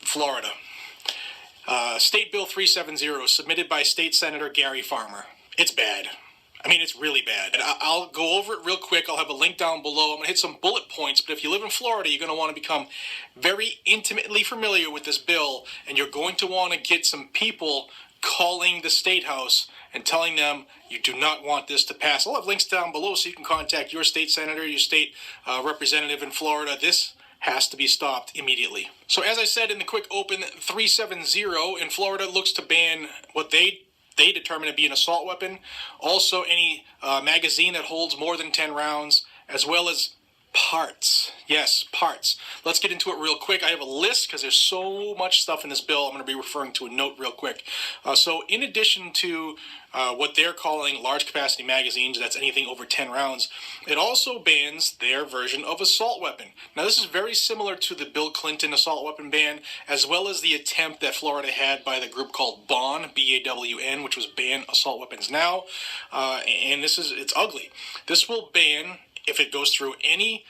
Florida. State Bill 370, submitted by State Senator Gary Farmer. It's bad. I mean, it's really bad. And I'll go over it real quick. I'll have a link down below. I'm going to hit some bullet points, but if you live in Florida, you're going to want to become very intimately familiar with this bill, and you're going to want to get some people calling the State House and telling them you do not want this to pass. I'll have links down below so you can contact your state senator, your state representative in Florida. This has to be stopped immediately. So as I said in the quick open, 370 in Florida looks to ban what they determine to be an assault weapon. Also, any magazine that holds more than 10 rounds, as well as parts. Yes, parts. Let's get into it real quick. I have a list because there's so much stuff in this bill. I'm going to be referring to a note real quick. So in addition to what they're calling large capacity magazines, that's anything over 10 rounds, it also bans their version of assault weapon. Now this is very similar to the Bill Clinton assault weapon ban, as well as the attempt that Florida had by the group called BAWN, B-A-W-N, which was ban assault weapons now. And it's ugly. This will ban, if it goes through, any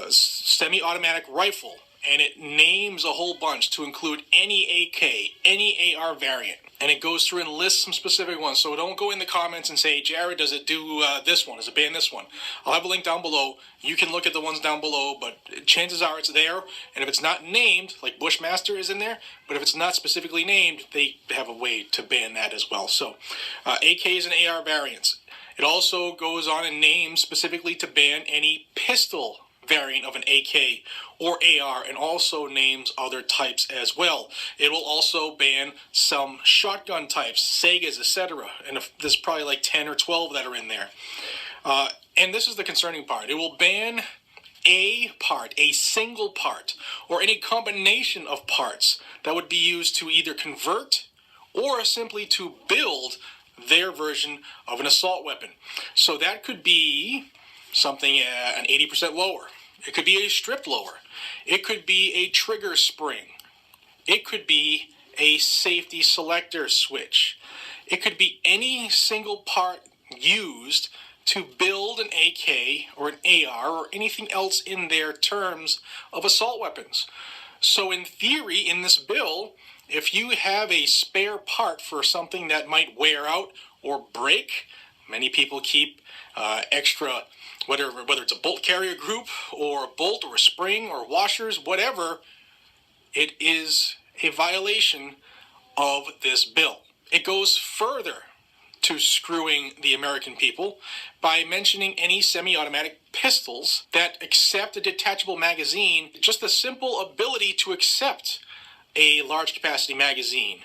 semi-automatic rifle, and it names a whole bunch to include any AK, any AR variant, and it goes through and lists some specific ones. So don't go in the comments and say, Jared, does it do this one? Does it ban this one? I'll have a link down below. You can look at the ones down below, but chances are it's there. And if it's not named, like Bushmaster is in there, but if it's not specifically named, they have a way to ban that as well. So AKs and AR variants. It also goes on and names specifically to ban any pistol variant of an AK or AR, and also names other types as well. It will also ban some shotgun types, Segas, etc. And there's probably like 10 or 12 that are in there. And this is the concerning part. It will ban a part, a single part, or any combination of parts that would be used to either convert or simply to build their version of an assault weapon. So that could be something an 80% lower. It could be a strip lower. It could be a trigger spring. It could be a safety selector switch. It could be any single part used to build an AK or an AR or anything else in their terms of assault weapons. So in theory, in this bill, if you have a spare part for something that might wear out or break, many people keep extra, whether it's a bolt carrier group or a bolt or a spring or washers, whatever, it is a violation of this bill. It goes further to screwing the American people by mentioning any semi-automatic pistols that accept a detachable magazine. Just the simple ability to accept a large capacity magazine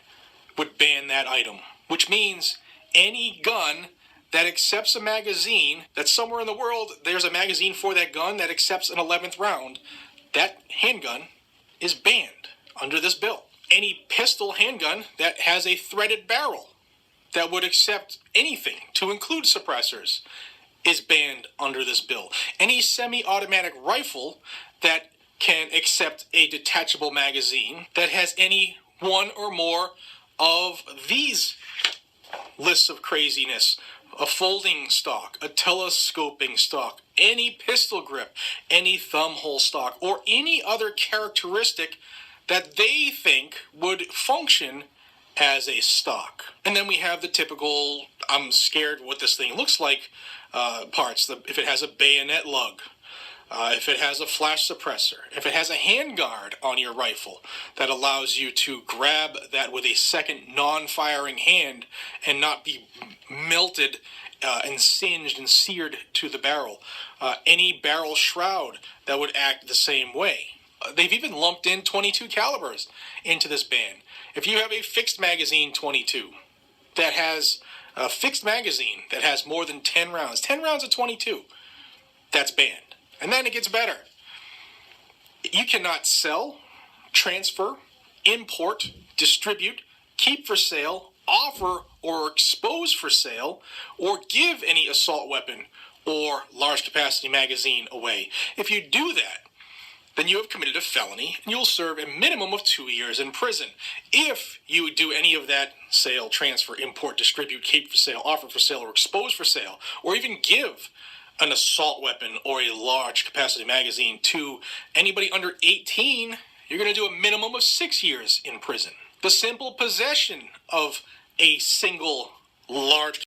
would ban that item, which means any gun that accepts a magazine, that somewhere in the world there's a magazine for that gun that accepts an 11th round, that handgun is banned under this bill. Any pistol handgun that has a threaded barrel that would accept anything, to include suppressors, is banned under this bill. Any semi-automatic rifle that can accept a detachable magazine that has any one or more of these lists of craziness: a folding stock, a telescoping stock, any pistol grip, any thumb hole stock, or any other characteristic that they think would function as a stock. And then we have the typical, I'm scared what this thing looks like, parts. If it has a bayonet lug, if it has a flash suppressor, if it has a handguard on your rifle that allows you to grab that with a second non-firing hand and not be melted and singed and seared to the barrel. Any barrel shroud that would act the same way. They've even lumped in .22 calibers into this ban. If you have a fixed magazine .22 that has a fixed magazine that has more than 10 rounds, 10 rounds of .22, that's banned. And then it gets better. You cannot sell, transfer, import, distribute, keep for sale, offer, or expose for sale, or give any assault weapon or large capacity magazine away. If you do that, then you have committed a felony, and you'll serve a minimum of 2 years in prison. If you do any of that sale, transfer, import, distribute, keep for sale, offer for sale, or expose for sale, or even give an assault weapon or a large capacity magazine to anybody under 18, you're going to do a minimum of 6 years in prison. The simple possession of a single large